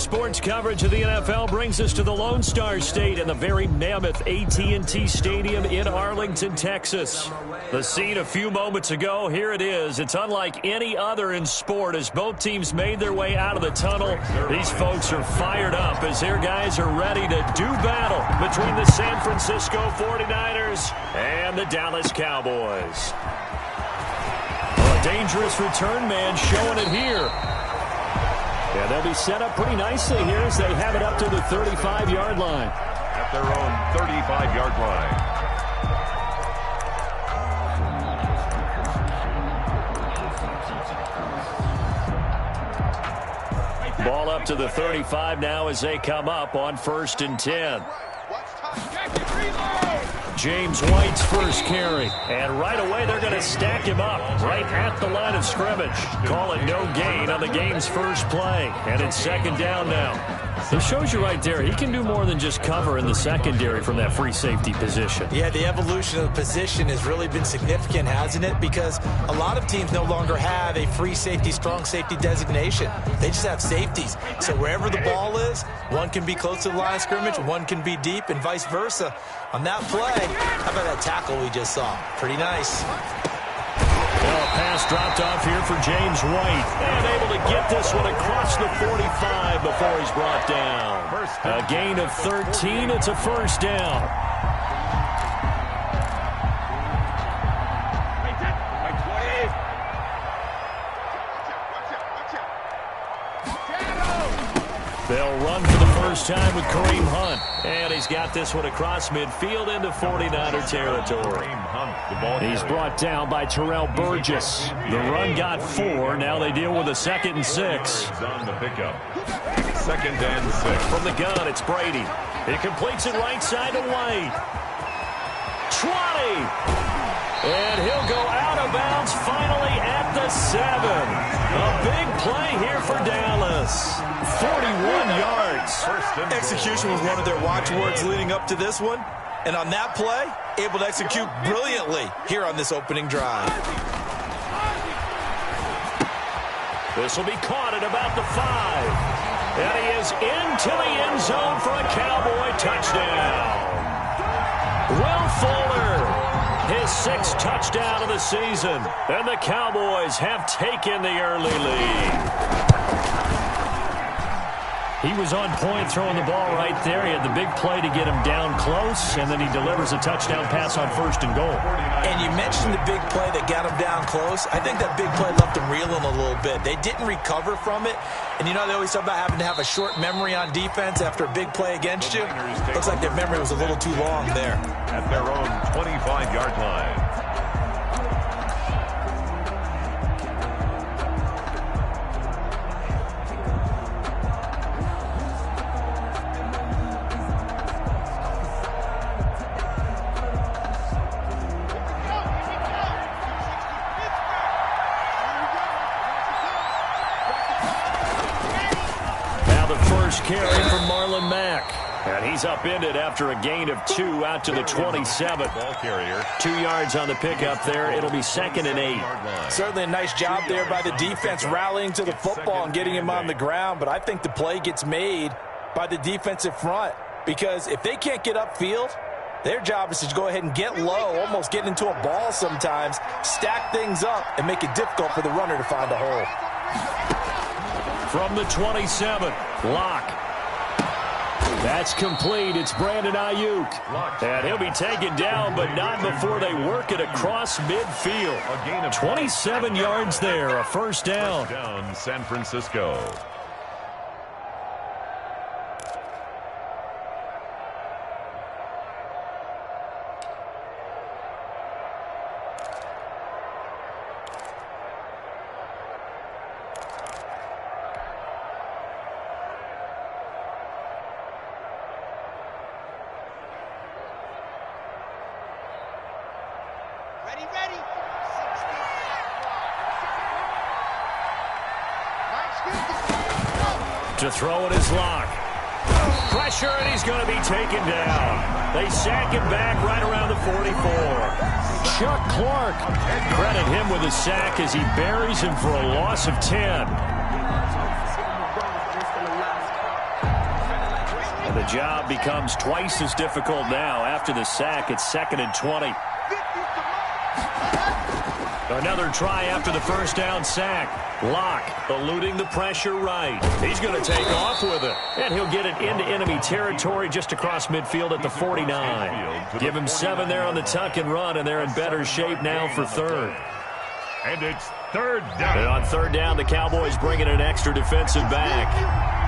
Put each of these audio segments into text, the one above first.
sports coverage of the NFL brings us to the Lone Star State and the very mammoth AT&T Stadium in Arlington, Texas. The scene a few moments ago, here it is. It's unlike any other in sport as both teams made their way out of the tunnel. These folks are fired up as their guys are ready to do battle between the San Francisco 49ers and the Dallas Cowboys. A dangerous return man showing it here. Yeah, they'll be set up pretty nicely here as they have it up to the 35-yard line. At their own 35-yard line. Ball up to the 35 now as they come up on 1st and 10. James White's first carry. And right away they're going to stack him up right at the line of scrimmage. Call it no gain on the game's first play. And it's 2nd down now. It shows you right there, he can do more than just cover in the secondary from that free safety position. Yeah, the evolution of the position has really been significant, hasn't it? Because a lot of teams no longer have a free safety, strong safety designation. They just have safeties. So wherever the ball is, one can be close to the line of scrimmage, one can be deep, and vice versa. On that play, how about that tackle we just saw? Pretty nice. Well, a pass dropped off here for James White. And able to get this one across the 45 before he's brought down. A gain of 13. It's a 1st down. They'll run for the first time with Kareem Hunt. And he's got this one across midfield into 49er territory. He's brought down by Terrell Burgess. The run got 4. Now they deal with a 2nd and 6. On the pickup. 2nd and 6. From the gun, it's Brady. He completes it right side to White. 20. And he'll go out of bounds finally at the 7. A big play here for Dallas. 41 yards. Execution was one of their watchwords leading up to this one. And on that play, able to execute brilliantly here on this opening drive. This will be caught at about the 5. And he is into the end zone for a Cowboy touchdown. Will Fuller, his 6th touchdown of the season. And the Cowboys have taken the early lead. He was on point throwing the ball right there. He had the big play to get him down close, and then he delivers a touchdown pass on 1st and goal. And you mentioned the big play that got him down close. I think that big play left him reeling a little bit. They didn't recover from it. And you know, they always talk about having to have a short memory on defense after a big play against you. Looks like their memory was a little too long there. At their own 25-yard line. Carry from Marlon Mack. And he's upended after a gain of 2 out to the 27. Ball carrier. 2 yards on the pickup there. It'll be 2nd and 8. Certainly a nice job there by the defense rallying to the football and getting him on the ground. But I think the play gets made by the defensive front. Because if they can't get upfield, their job is to go ahead and get low, almost get into a ball sometimes, stack things up, and make it difficult for the runner to find a hole. From the 27, Locke. That's complete. It's Brandon Ayuk. And he'll be taken down, but not before they work it across midfield. 27 yards there, a 1st down. 1st down, San Francisco. To throw it is Locke. Pressure, and he's going to be taken down. They sack him back right around the 44. Chuck Clark. Credit him with a sack as he buries him for a loss of 10. And the job becomes twice as difficult now. After the sack, it's 2nd and 20. Another try after the first down sack. Locke eluding the pressure right. He's going to take off with it. And he'll get it into enemy territory just across midfield at the 49. Give him 7 there on the tuck and run, and they're in better shape now for 3rd. And it's 3rd down. And on 3rd down, the Cowboys bring in an extra defensive back.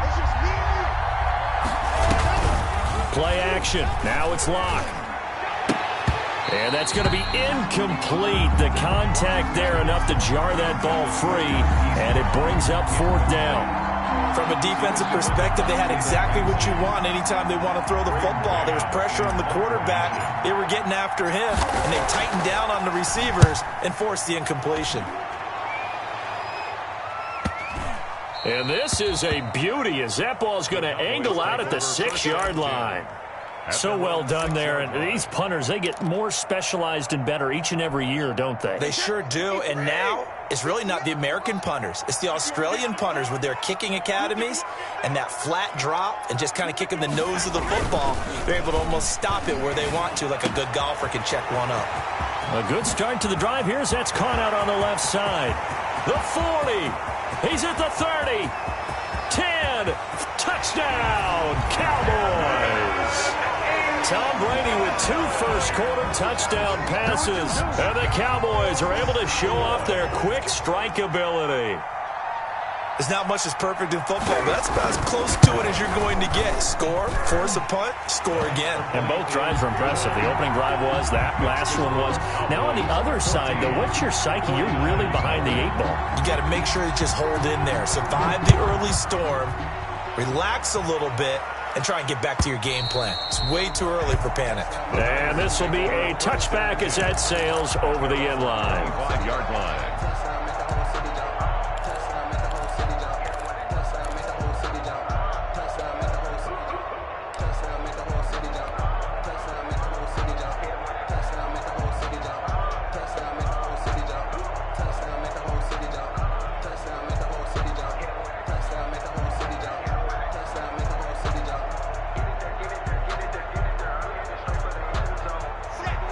Play action. Now it's Locke. And that's going to be incomplete. The contact there enough to jar that ball free, and it brings up 4th down. From a defensive perspective, they had exactly what you want anytime they want to throw the football. There was pressure on the quarterback. They were getting after him, and they tightened down on the receivers and forced the incompletion. And this is a beauty as that ball's going to angle out at the 6-yard line. So well done there. And these punters, they get more specialized and better each and every year, don't they? They sure do. And now it's really not the American punters. It's the Australian punters with their kicking academies and that flat drop and just kind of kicking the nose of the football. They're able to almost stop it where they want to, like a good golfer can check one up. A good start to the drive. Here's that's caught out on the left side. The 40. He's at the 30. 10. Touchdown, Cowboys. Tom Brady with 2 first-quarter touchdown passes. And the Cowboys are able to show off their quick strike ability. There's not much that's perfect in football, but that's about as close to it as you're going to get. Score, force a punt, score again. And both drives were impressive. The opening drive was, that last one was. Now on the other side, though, what's your psyche? You're really behind the 8 ball. You got to make sure you just hold in there. Survive the early storm, relax a little bit, and try and get back to your game plan. It's way too early for panic. And this will be a touchback as that sails over the end line. 5-yard line.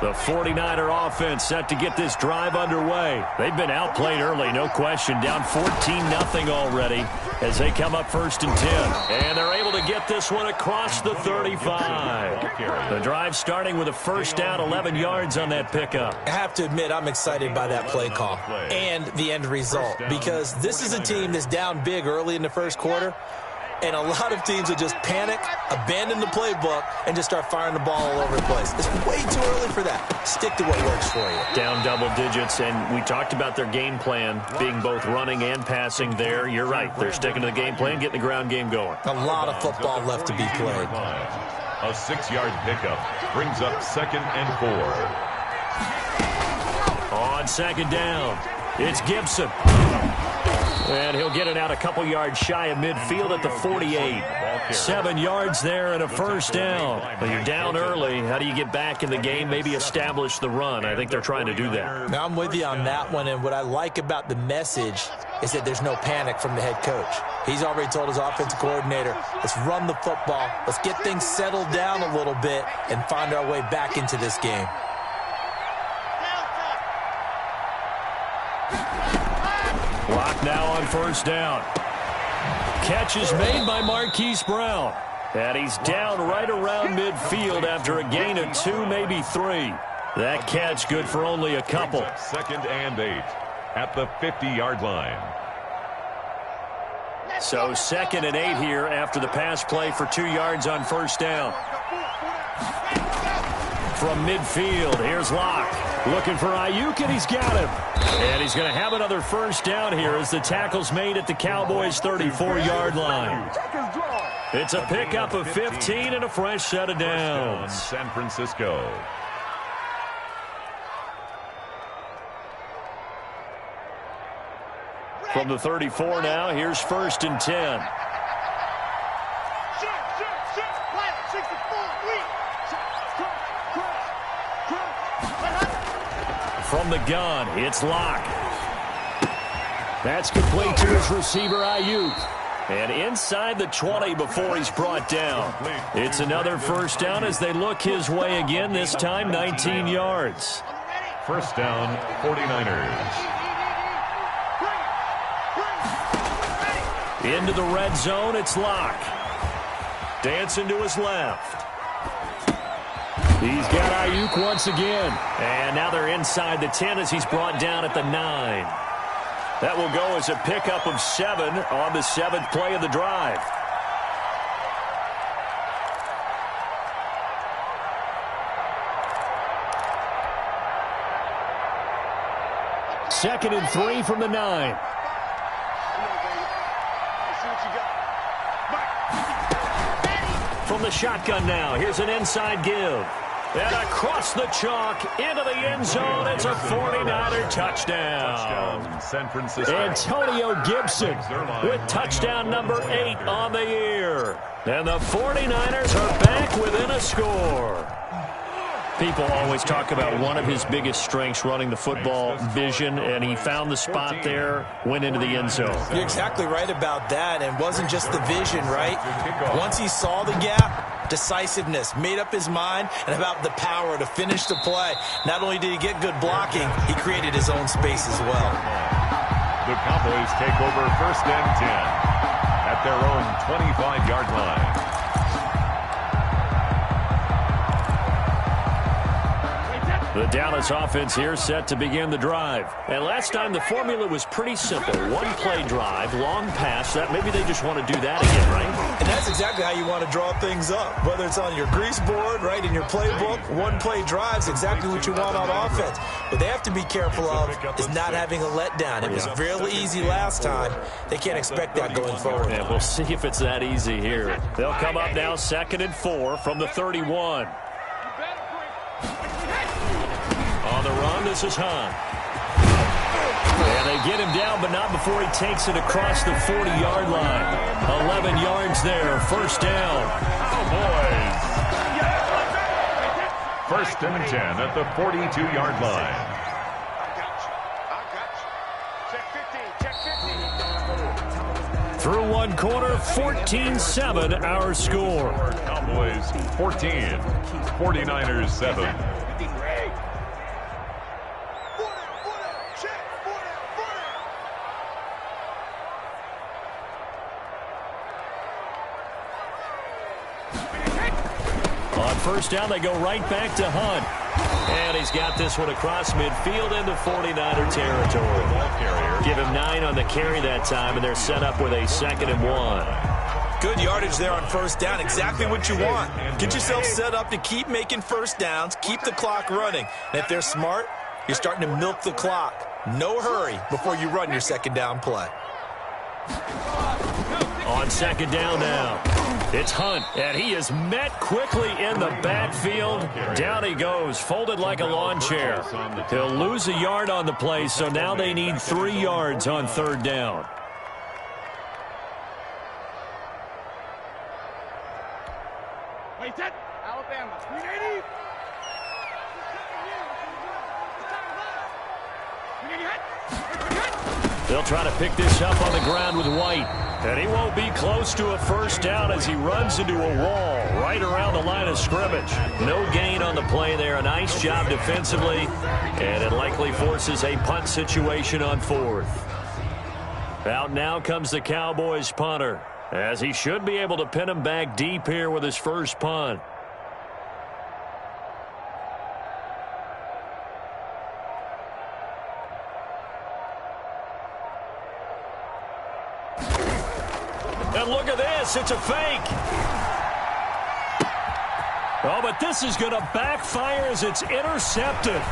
The 49er offense set to get this drive underway. They've been outplayed early, no question. Down 14-0 already as they come up 1st and 10. And they're able to get this one across the 35. The drive starting with a first down, 11 yards on that pickup. I have to admit, I'm excited by that play call and the end result because this is a team that's down big early in the first quarter. And a lot of teams will just panic, abandon the playbook, and just start firing the ball all over the place. It's way too early for that. Stick to what works for you. Down double digits, and we talked about their game plan being both running and passing there. You're right. They're sticking to the game plan, getting the ground game going. A lot of football left to be played. A 6-yard pickup brings up 2nd and 4. On 2nd down, it's Gibson. And he'll get it out a couple yards shy of midfield at the 48. 7 yards there and a first down. Well, you're down early. How do you get back in the game, maybe establish the run? I think they're trying to do that. Now, I'm with you on that one, and what I like about the message is that there's no panic from the head coach. He's already told his offensive coordinator, let's run the football, let's get things settled down a little bit and find our way back into this game. Clock now on first down. Catch is made by Marquise Brown. And he's down right around midfield after a gain of 2, maybe 3. That catch good for only a couple. 2nd and 8 at the 50-yard line. So 2nd and 8 here after the pass play for 2 yards on first down. From midfield, here's Locke. Looking for Ayuk, and he's got him. And he's going to have another first down here as the tackle's made at the Cowboys' 34-yard line. It's a pickup of 15 and a fresh set of downs. San Francisco. From the 34 now, here's 1st and 10. From the gun, it's Locke. That's complete to his receiver, Ayuk. And inside the 20 before he's brought down. It's another first down as they look his way again, this time 19 yards. First down, 49ers. Into the red zone, it's Locke. Dancing to his left. He's got Ayuk once again. And now they're inside the 10 as he's brought down at the 9. That will go as a pickup of 7 on the 7th play of the drive. Second and 3 from the 9. From the shotgun now, here's an inside give. And across the chalk, into the end zone, it's a 49er touchdown. San Francisco. Antonio Gibson with touchdown number 8 on the year. And the 49ers are back within a score. People always talk about one of his biggest strengths running the football, vision, and he found the spot there, went into the end zone. You're exactly right about that, and wasn't just the vision, right? Once he saw the gap, decisiveness, made up his mind, and about the power to finish the play. Not only did he get good blocking, he created his own space as well. The Cowboys take over first and 10 at their own 25-yard line. The Dallas offense here set to begin the drive. And last time the formula was pretty simple. One-play drive, long pass. That maybe they just want to do that again, right? And that's exactly how you want to draw things up. Whether it's on your grease board, right, in your playbook, one-play drive's exactly what you want on offense. What they have to be careful of is not having a letdown. It was fairly easy last time. They can't expect that going forward. And we'll see if it's that easy here. They'll come up now 2nd and 4 from the 31. On the run, this is Hunt. And they get him down, but not before he takes it across the 40-yard line. 11 yards there, first down. Cowboys. First and 10 at the 42-yard line. Through one quarter, 14-7 our score. Cowboys 14, 49ers 7. First down, they go right back to Hunt. And he's got this one across midfield into 49er territory. Give him 9 on the carry that time, and they're set up with a 2nd and 1. Good yardage there on first down. Exactly what you want. Get yourself set up to keep making first downs, keep the clock running. And if they're smart, you're starting to milk the clock. No hurry before you run your second down play. On second down now. It's Hunt, and he is met quickly in the backfield. Down he goes, folded like a lawn chair. He'll lose a yard on the play, so now they need 3 yards on third down. Wait, set. Alabama, 380. They'll try to pick this up on the ground with White. And he won't be close to a first down as he runs into a wall right around the line of scrimmage. No gain on the play there. A nice job defensively. And it likely forces a punt situation on 4th. Out now comes the Cowboys punter, as he should be able to pin him back deep here with his first punt. And look at this. It's a fake. Oh, but this is going to backfire as it's intercepted.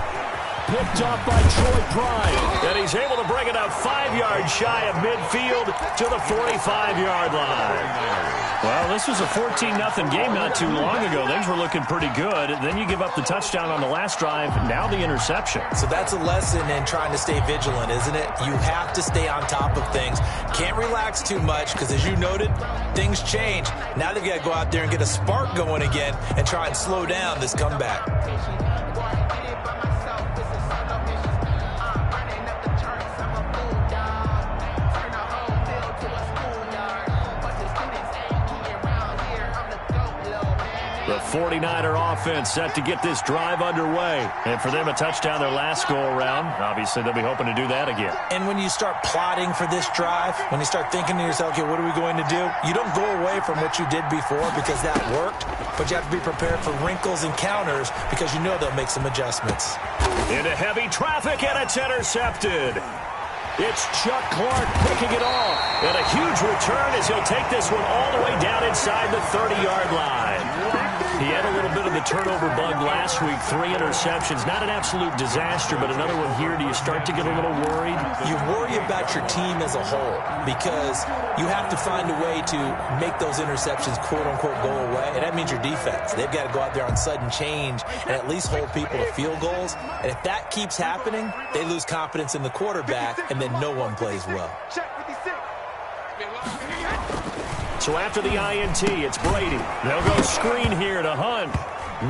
Picked up by Troy Pride. And he's able to bring it up 5 yards shy of midfield to the 45-yard line. Well, this was a 14-0 game not too long ago. Things were looking pretty good. Then you give up the touchdown on the last drive. Now the interception. So that's a lesson in trying to stay vigilant, isn't it? You have to stay on top of things. Can't relax too much because, as you noted, things change. Now they've got to go out there and get a spark going again and try and slow down this comeback. 49er offense set to get this drive underway. And for them, a touchdown their last go-around. Obviously, they'll be hoping to do that again. And when you start plotting for this drive, when you start thinking to yourself, okay, what are we going to do? You don't go away from what you did before because that worked, but you have to be prepared for wrinkles and counters because you know they'll make some adjustments. Into heavy traffic, and it's intercepted. It's Chuck Clark picking it off. And a huge return as he'll take this one all the way down inside the 30-yard line. He had a little bit of the turnover bug last week, 3 interceptions. Not an absolute disaster, but another one here. Do you start to get a little worried? You worry about your team as a whole because you have to find a way to make those interceptions, quote-unquote, go away. And that means your defense. They've got to go out there on sudden change and at least hold people to field goals. And if that keeps happening, they lose confidence in the quarterback, and then no one plays well. So after the INT, it's Brady. They'll go screen here to Hunt.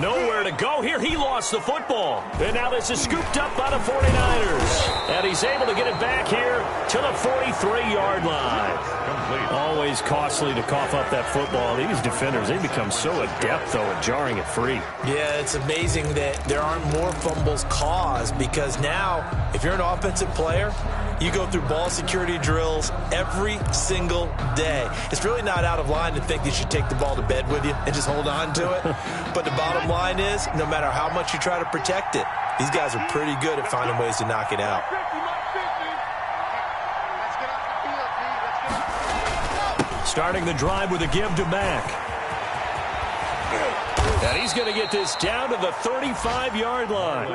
Nowhere to go here. He lost the football. And now this is scooped up by the 49ers. And he's able to get it back here to the 43-yard line. Always costly to cough up that football. These defenders, they become so adept, though, at jarring it free. Yeah, it's amazing that there aren't more fumbles caused because now, if you're an offensive player, you go through ball security drills every single day. It's really not out of line to think you should take the ball to bed with you and just hold on to it. But the bottom line is, no matter how much you try to protect it, these guys are pretty good at finding ways to knock it out. Starting the drive with a give to Mack. And he's going to get this down to the 35-yard line.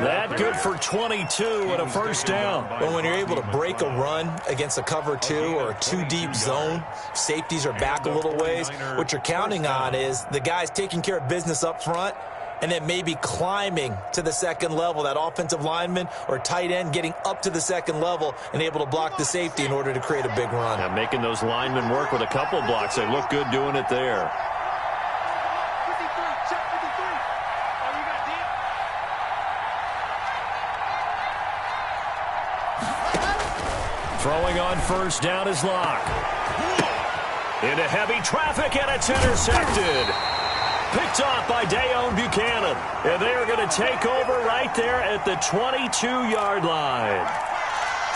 That good for 22 and a first down. Well, when you're able to break a run against a cover 2 or a 2-deep zone, safeties are back a little ways. What you're counting on is the guys taking care of business up front and then maybe climbing to the second level, that offensive lineman or tight end getting up to the second level and able to block the safety in order to create a big run. Now making those linemen work with a couple of blocks. They look good doing it there. Throwing on first down is Locke. Into heavy traffic, and it's intercepted. Picked off by Deone Bucannon. And they are going to take over right there at the 22-yard line.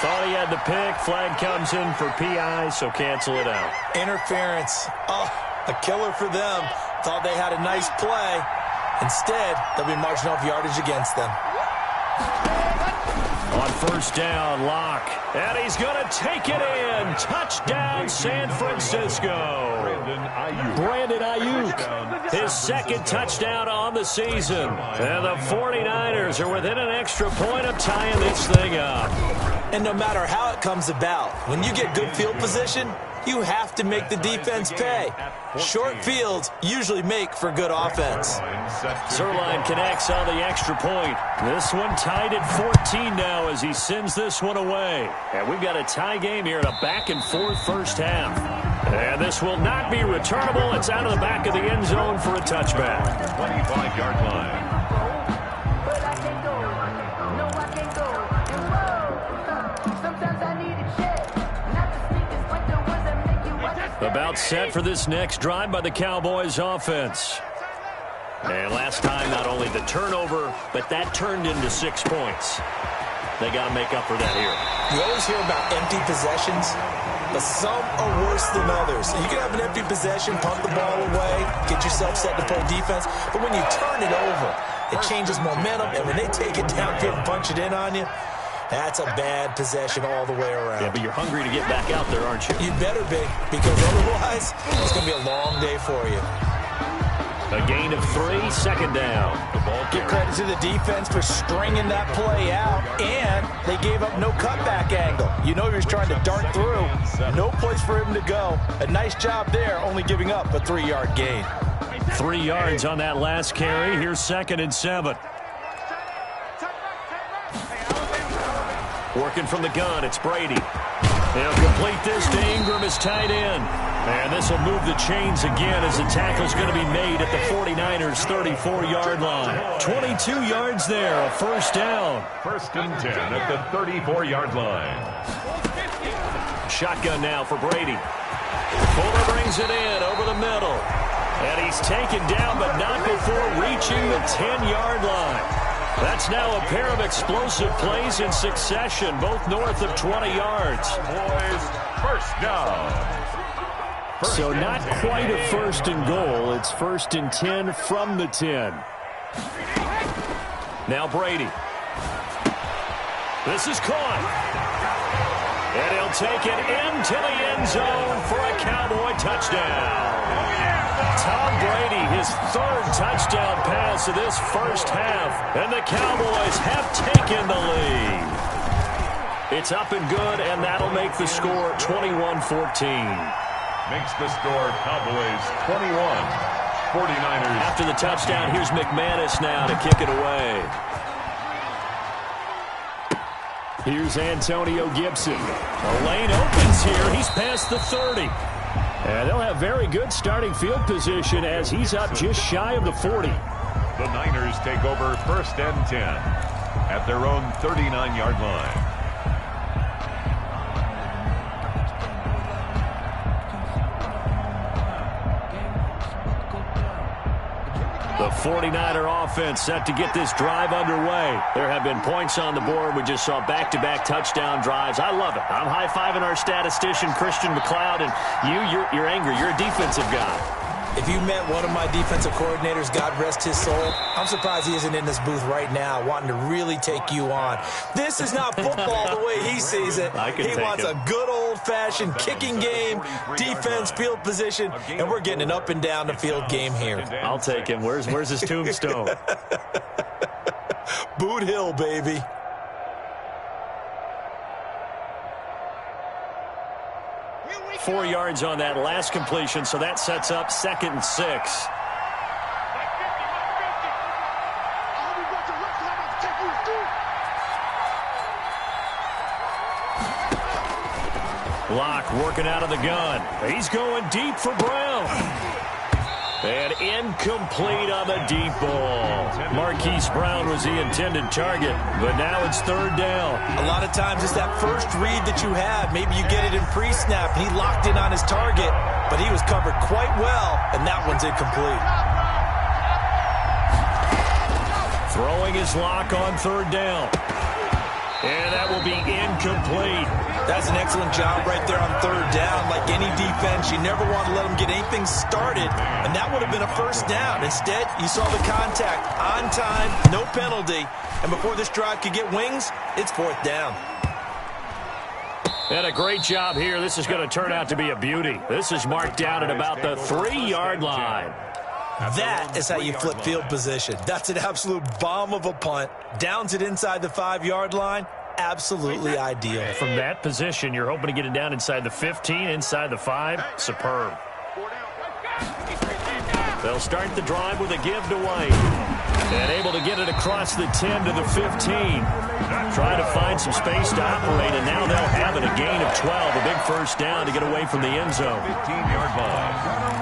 Thought he had the pick. Flag comes in for PI, so cancel it out. Interference. Oh, a killer for them. Thought they had a nice play. Instead, they'll be marching off yardage against them. On first down, Locke. And he's going to take it in. Touchdown, San Francisco. Brandon Ayuk. His second touchdown on the season. And the 49ers are within an extra point of tying this thing up. And no matter how it comes about, when you get good field position, you have to make the defense pay. Short fields usually make for good offense. Zuerlein connects on the extra point. This one tied at 14 now as he sends this one away. And we've got a tie game here in a back-and-forth first half. And this will not be returnable. It's out of the back of the end zone for a touchback. 25-yard line. About set for this next drive by the Cowboys offense. And last time, not only the turnover, but that turned into 6 points. They got to make up for that here. You always hear about empty possessions, but some are worse than others. You can have an empty possession, punt the ball away, get yourself set to play defense, but when you turn it over, it changes momentum, and when they take it downfield and punch it in on you, that's a bad possession all the way around. Yeah, but you're hungry to get back out there, aren't you? You better be, because otherwise, it's going to be a long day for you. A gain of 3, second down. Give credit to the defense for stringing that play out, and they gave up no cutback angle. You know he was trying to dart through. No place for him to go. A nice job there, only giving up a 3-yard gain. 3 yards on that last carry. Here's 2nd and 7. Working from the gun, it's Brady. They'll complete this to Ingram as tight end. And this will move the chains again as the tackle's going to be made at the 49ers' 34-yard line. 22 yards there, a first down. 1st and 10 at the 34-yard line. Shotgun now for Brady. Fuller brings it in over the middle. And he's taken down, but not before reaching the 10-yard line. That's now a pair of explosive plays in succession, both north of 20 yards. Boys, first down. So not quite a first and goal. It's first and 10 from the 10. Now Brady. This is caught. And he'll take it into the end zone for a Cowboy touchdown. Tom Brady, his third touchdown pass of this first half. And the Cowboys have taken the lead. It's up and good, and that'll make the score 21-14. Makes the score Cowboys 21, 49ers. After the touchdown, here's McManus now to kick it away. Here's Antonio Gibson. The lane opens here. He's past the 30. And they'll have very good starting field position as he's up just shy of the 40. The Niners take over first and 10 at their own 39-yard line. The 49er offense set to get this drive underway. There have been points on the board. We just saw back-to-back touchdown drives. I love it. I'm high-fiving our statistician, Christian McLeod, and you're angry. You're a defensive guy. If you met one of my defensive coordinators, God rest his soul, I'm surprised he isn't in this booth right now wanting to really take you on. This is not football the way he sees it. He wants a good old-fashioned kicking game, defense, field position, and we're getting an up and down the field game here. I'll take him. Where's his tombstone? Boot Hill, baby. .4 yards on that last completion, so that sets up 2nd and 6. Locke working out of the gun. He's going deep for Brown. And incomplete on the deep ball. Marquise Brown was the intended target, but now it's 3rd down. A lot of times it's that first read that you have. Maybe you get it in pre-snap. He locked in on his target, but he was covered quite well, and that one's incomplete. Throwing his lock on 3rd down. And that will be incomplete. That's an excellent job right there on 3rd down. Like any defense, you never want to let them get anything started, and that would have been a first down. Instead, you saw the contact on time, no penalty, and before this drive could get wings, it's 4th down. And a great job here. This is going to turn out to be a beauty. This is marked down at about the 3-yard line. That is how you flip field position. That's an absolute bomb of a punt. Downs it inside the 5-yard line. Absolutely ideal. From that position, you're hoping to get it down inside the 15, inside the 5. Superb. They'll start the drive with a give to White. And able to get it across the 10 to the 15. Trying to find some space to operate, and now they'll have it. A gain of 12. A big first down to get away from the end zone. 15-yard line.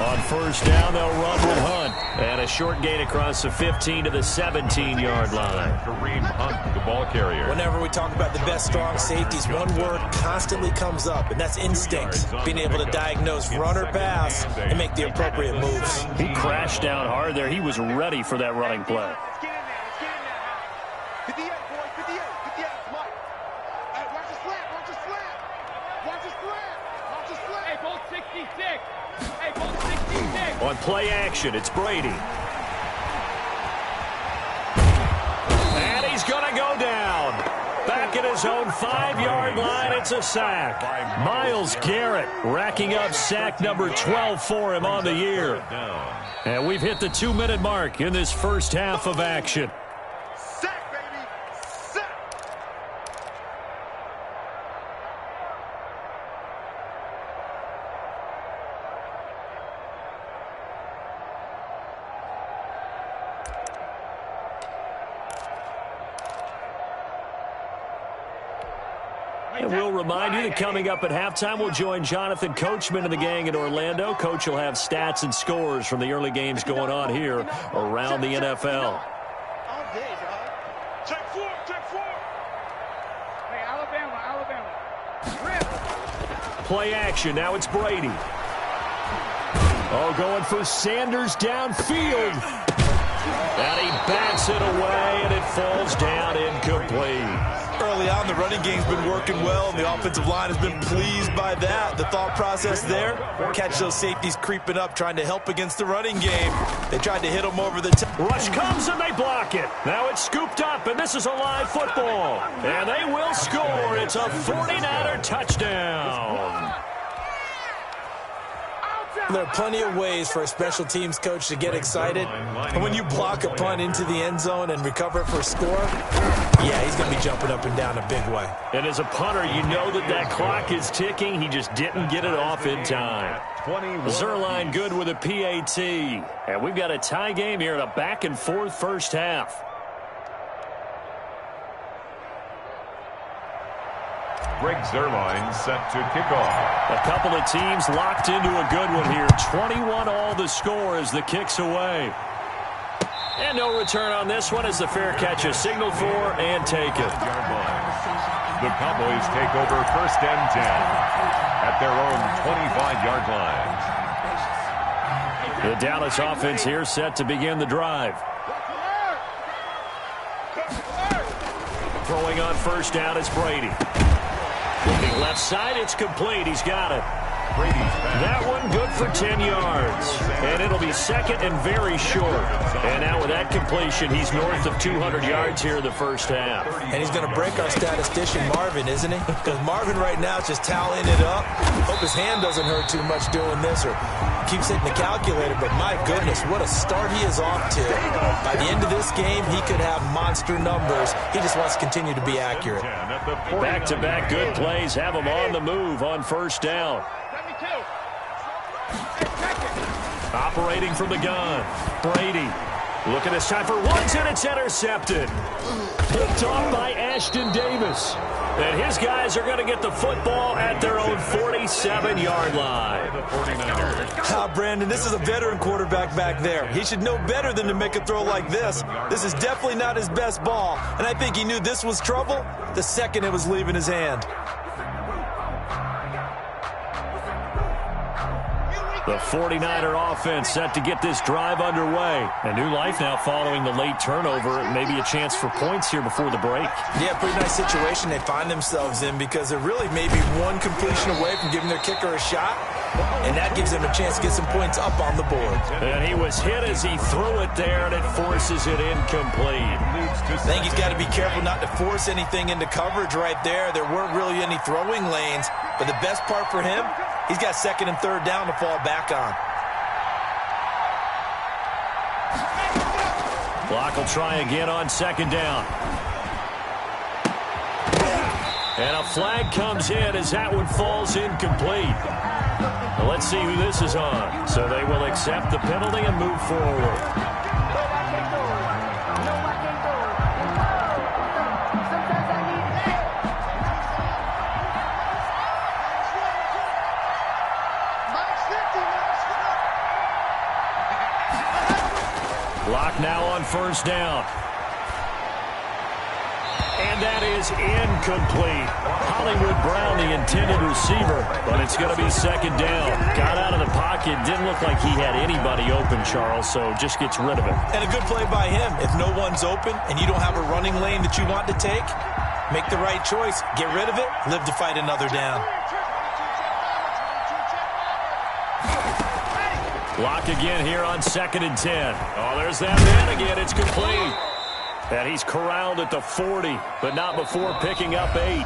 On first down, they'll run with Hunt. And a short gain across the 15 to the 17-yard line. Kareem Hunt, the ball carrier. Whenever we talk about the best strong safeties, one word constantly comes up, and that's instinct. Being able to diagnose run or pass and make the appropriate moves. He crashed down hard there. He was ready for that running play. On play action, it's Brady. And he's going to go down. Back at his own 5-yard line, it's a sack. Myles Garrett racking up sack number 12 for him on the year. And we've hit the 2-minute mark in this first half of action. And we'll remind you that coming up at halftime, we'll join Jonathan Coachman and the gang in Orlando. Coach will have stats and scores from the early games going on here around the NFL. Play action. Now it's Brady. Oh, going for Sanders downfield. And he bats it away, and it falls down incomplete. Early on, the running game's been working well, and the offensive line has been pleased by that. The thought process there, catch those safeties creeping up, trying to help against the running game. They tried to hit them over the top. Rush comes, and they block it. Now it's scooped up, and this is a live football. And they will score. It's a 49er touchdown. There are plenty of ways for a special teams coach to get excited. And when you block a punt into the end zone and recover it for a score, yeah, he's going to be jumping up and down a big way. And as a punter, you know that clock is ticking. He just didn't get it off in time. Zuerlein good with a PAT. And we've got a tie game here in a back-and-forth first half. Greg Zuerlein set to kick off. A couple of teams locked into a good one here. 21-all the score as the kick's away. And no return on this one as the fair catch is signaled for and taken. The Cowboys take over first and 10 at their own 25-yard line. The Dallas offense here set to begin the drive. Throwing on first down is Brady. Looking left side, it's complete. He's got it. That one good for 10 yards. And it'll be second and very short. And now with that completion, he's north of 200 yards here in the first half. And he's going to break our statistician Marvin, isn't he? Because Marvin right now is just tallying it up. Hope his hand doesn't hurt too much doing this or keeps hitting the calculator. But my goodness, what a start he is off to. By the end of this game, he could have monster numbers. He just wants to continue to be accurate. Back-to-back good plays have him on the move on first down. Operating from the gun, Brady. Looking this time for ones, and it's intercepted. Picked off by Ashton Davis. And his guys are going to get the football at their own 47-yard line. Brandon, this is a veteran quarterback back there. He should know better than to make a throw like this. This is definitely not his best ball, and I think he knew this was trouble the second it was leaving his hand. The 49er offense set to get this drive underway. A new life now following the late turnover. Maybe a chance for points here before the break. Yeah, pretty nice situation they find themselves in because they're really maybe one completion away from giving their kicker a shot. And that gives them a chance to get some points up on the board. And he was hit as he threw it there, and it forces it incomplete. I think he's got to be careful not to force anything into coverage right there. There weren't really any throwing lanes. But the best part for him, he's got second and third down to fall back on. Block will try again on second down. And a flag comes in as that one falls incomplete. Well, let's see who this is on. So they will accept the penalty and move forward. Block now on first down. And that is incomplete. Hollywood Brown, the intended receiver, but it's going to be second down. Got out of the pocket, didn't look like he had anybody open, Charles, so just gets rid of it. And a good play by him. If no one's open and you don't have a running lane that you want to take, make the right choice. Get rid of it, live to fight another down. Block again here on second and 10. Oh, there's that man again. It's complete. And he's corralled at the 40, but not before picking up 8.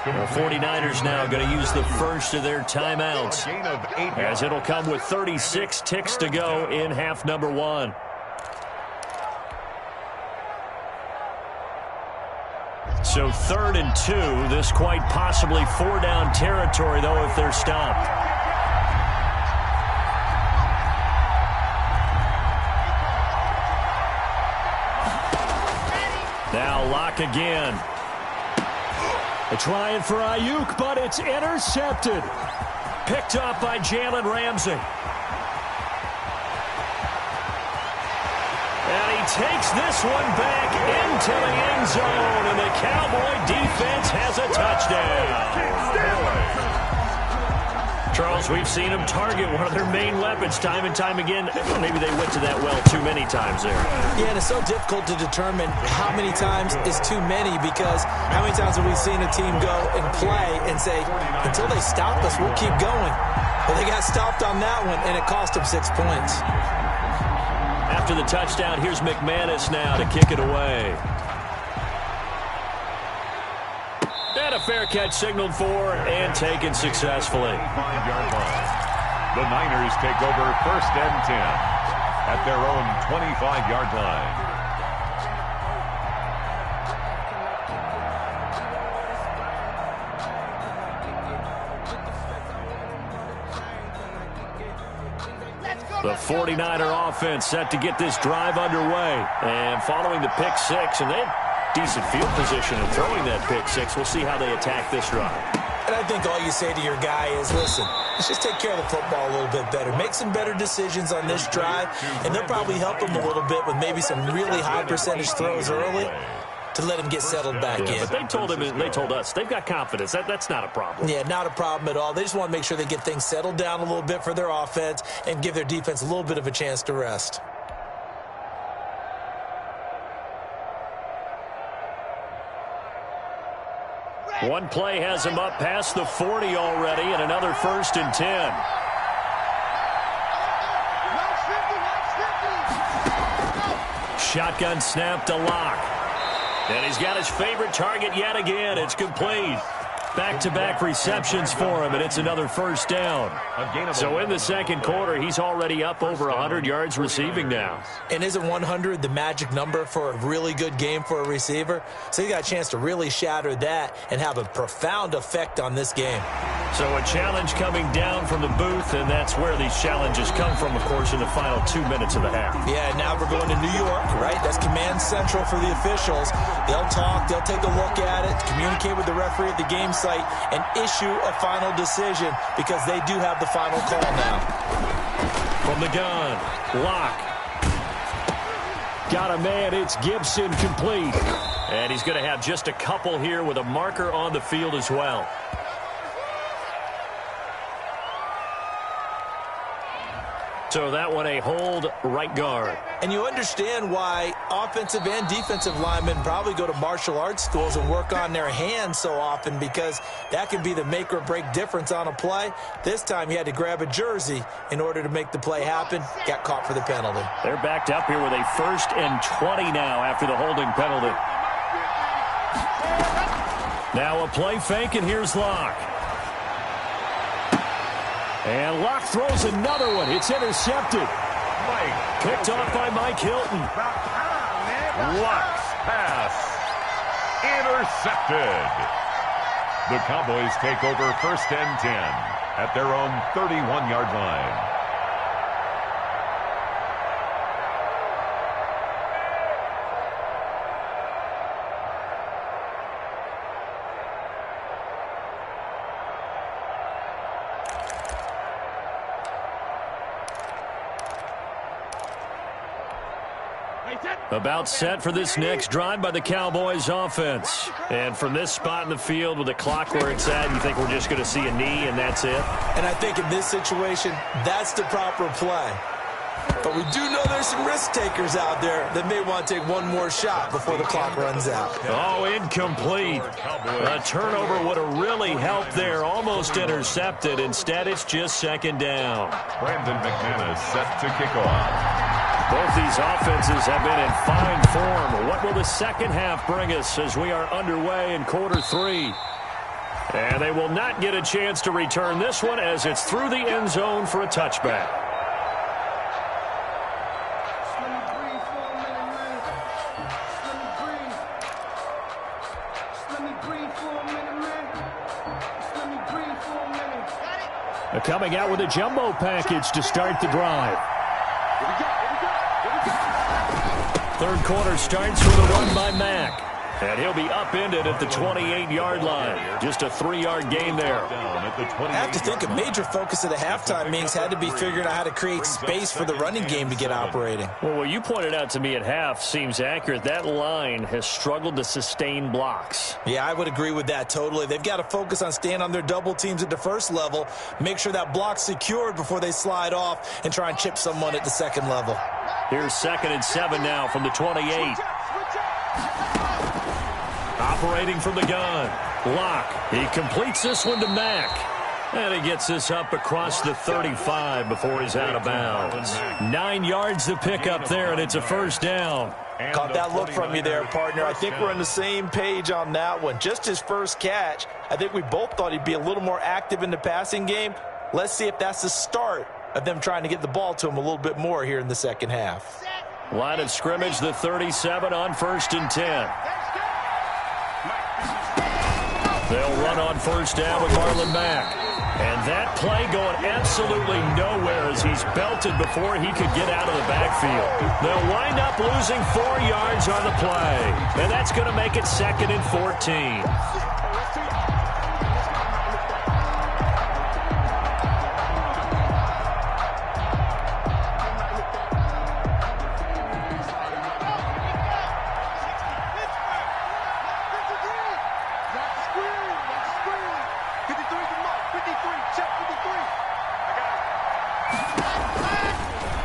The 49ers now going to use the first of their timeouts, as it'll come with 36 ticks to go in half number 1. So 3rd and 2. This quite possibly 4-down territory, though, if they're stopped. Now Locke again. They're trying for Ayuk, but it's intercepted. Picked off by Jalen Ramsey. And he takes this one back into the end zone, and the Cowboy defense has a touchdown. Charles, we've seen them target one of their main weapons time and time again. Maybe they went to that well too many times there. Yeah, and it's so difficult to determine how many times is too many, because how many times have we seen a team go and play and say, until they stop us, we'll keep going. Well, they got stopped on that one, and it cost them 6 points. After the touchdown, here's McManus now to kick it away. And a fair catch signaled for and taken successfully. 5-yard line. The Niners take over 1st and 10 at their own 25-yard line. The 49er offense set to get this drive underway. And following the pick six, and they had decent field position in throwing that pick six. We'll see how they attack this drive. And I think all you say to your guy is, listen, let's just take care of the football a little bit better. Make some better decisions on this drive, and they'll probably help him a little bit with maybe some really high percentage throws early to let him get settled back in. But they told him, they told us, they've got confidence. That's not a problem. Yeah, not a problem at all. They just want to make sure they get things settled down a little bit for their offense and give their defense a little bit of a chance to rest. One play has him up past the 40 already, and another 1st and 10. Shotgun snap to Locke. And he's got his favorite target yet again. It's complete. Back-to-back receptions for him, and it's another 1st down. So in the second quarter, he's already up over 100 yards receiving now. And isn't 100 the magic number for a really good game for a receiver? So he got a chance to really shatter that and have a profound effect on this game. So a challenge coming down from the booth, and that's where these challenges come from, of course, in the final 2 minutes of the half. Yeah, now we're going to New York, right? That's command central for the officials. They'll talk, they'll take a look at it, communicate with the referee at the game site, and issue a final decision, because they do have the final call now. From the gun, Locke. Got a man, it's Gibson, complete. And he's going to have just a couple here with a marker on the field as well. So that one a hold, right guard. And you understand why offensive and defensive linemen probably go to martial arts schools and work on their hands so often, because that can be the make or break difference on a play. This time he had to grab a jersey in order to make the play happen. Got caught for the penalty. They're backed up here with a 1st and 20 now after the holding penalty. Now a play fake, and here's Locke. And Locke throws another one. It's intercepted. Picked off by Mike Hilton. Locke's pass intercepted. The Cowboys take over 1st and 10 at their own 31-yard line. About set for this next drive by the Cowboys offense. And from this spot in the field with the clock where it's at, you think we're just going to see a knee and that's it? And I think in this situation, that's the proper play. But we do know there's some risk takers out there that may want to take one more shot before the clock runs out. Oh, incomplete. A turnover would have really helped there. Almost intercepted. Instead, it's just 2nd down. Brandon McManus set to kick off. Both these offenses have been in fine form. What will the second half bring us as we are underway in quarter 3? And they will not get a chance to return this one, as it's through the end zone for a touchback. Coming out with a jumbo package to start the drive. Third quarter starts with a run by Mack. And he'll be upended at the 28-yard line. Just a 3-yard gain there. I have to think a major focus of the halftime meetings had to be figuring out how to create space for the running game to get operating. Well, what you pointed out to me at half seems accurate. That line has struggled to sustain blocks. Yeah, I would agree with that totally. They've got to focus on staying on their double teams at the first level, make sure that block's secured before they slide off and try and chip someone at the second level. Here's 2nd and 7 now from the 28. Operating from the gun. Locke. He completes this one to Mack. And he gets this up across the 35 before he's out of bounds. 9 yards to pick up there, and it's a first down. Caught that look from you there, partner. I think we're on the same page on that one. Just his first catch. I think we both thought he'd be a little more active in the passing game. Let's see if that's the start of them trying to get the ball to him a little bit more here in the second half. Line of scrimmage, the 37 on 1st and 10. They'll run on first down with Marlon Mack. And that play going absolutely nowhere as he's belted before he could get out of the backfield. They'll wind up losing 4 yards on the play. And that's going to make it 2nd and 14.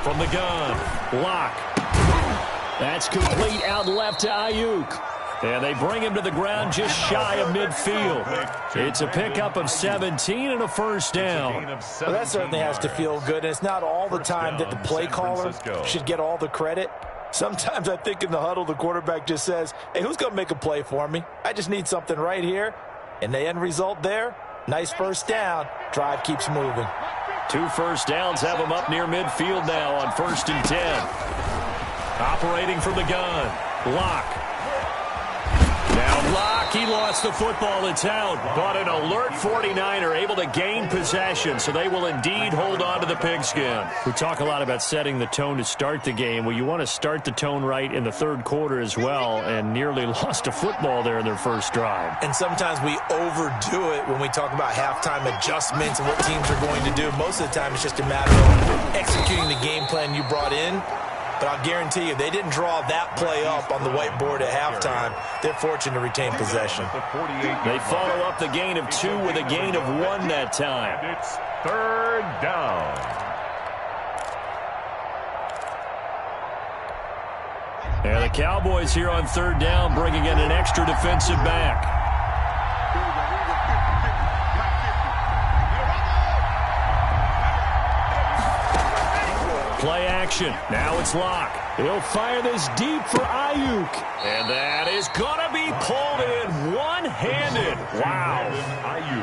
From the gun, Locke. That's complete out left to Ayuk. And they bring him to the ground just shy of midfield. It's a pickup of 17 and a first down. Well, that certainly has to feel good. And it's not all the time that the play caller should get all the credit. Sometimes I think in the huddle, the quarterback just says, hey, who's going to make a play for me? I just need something right here. And the end result there, nice first down. Drive keeps moving. 2 first downs have him up near midfield now on 1st and 10. Operating from the gun, Locke. Now Locke, he lost the football. It's out. But an alert 49er able to gain possession, so they will indeed hold on to the pigskin. We talk a lot about setting the tone to start the game. Well, you want to start the tone right in the third quarter as well, and nearly lost a football there in their first drive. And sometimes we overdo it when we talk about halftime adjustments and what teams are going to do. Most of the time it's just a matter of executing the game plan you brought in. But I'll guarantee you, they didn't draw that play up on the whiteboard at halftime. They're fortunate to retain possession. They follow up the gain of 2 with a gain of 1 that time. It's 3rd down. And the Cowboys here on 3rd down, bringing in an extra defensive back. Play action. Now it's Locke. He'll fire this deep for Ayuk. And that is going to be pulled in one-handed. Wow.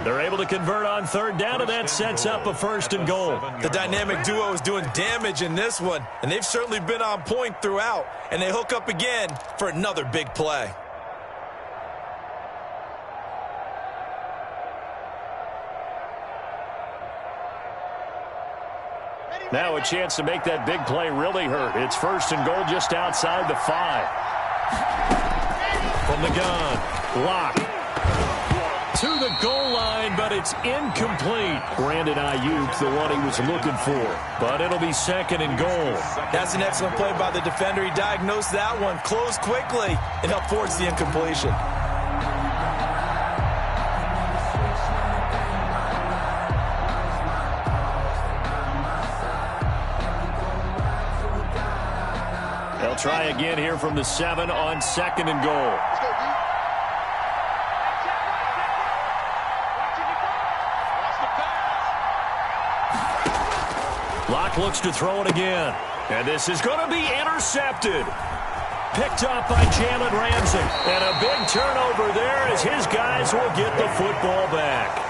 They're able to convert on 3rd down, and that sets up a 1st and goal. The dynamic duo is doing damage in this one, and they've certainly been on point throughout. And they hook up again for another big play. Now a chance to make that big play really hurt. It's 1st and goal just outside the 5. From the gun, Locke. To the goal line, but it's incomplete. Brandon Ayuk, the one he was looking for. But it'll be 2nd and goal. That's an excellent play by the defender. He diagnosed that one, closed quickly, and helped force the incompletion. They'll try again here from the 7 on 2nd and goal. Locke looks to throw it again. And this is going to be intercepted. Picked up by Jalen Ramsey. And a big turnover there as his guys will get the football back.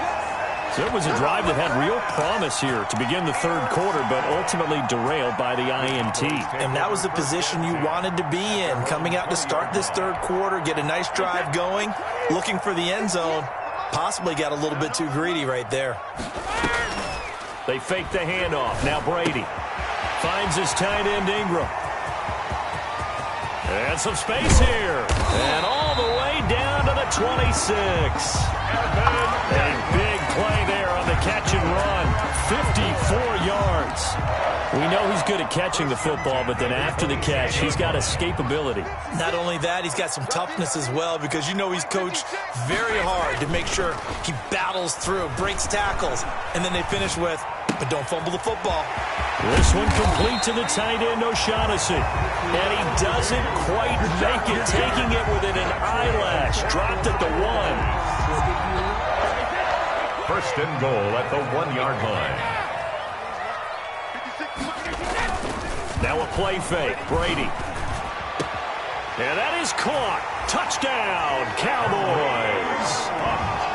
So it was a drive that had real promise here to begin the 3rd quarter, but ultimately derailed by the INT. And that was the position you wanted to be in, coming out to start this 3rd quarter, get a nice drive going, looking for the end zone. Possibly got a little bit too greedy right there. They fake the handoff. Now Brady finds his tight end Ingram. And some space here. And all the way down to the 26. A big play there on the catch and run. 54 yards. We know he's good at catching the football, but then after the catch, he's got escapability. Not only that, he's got some toughness as well, because you know he's coached very hard to make sure he battles through, breaks tackles, and then they finish with, but don't fumble the football. This one complete to the tight end, O'Shaughnessy. And he doesn't quite make it, taking it within an eyelash. Dropped at the 1. First and goal at the 1-yard line. Now a play fake. Brady. And that is caught. Touchdown, Cowboys.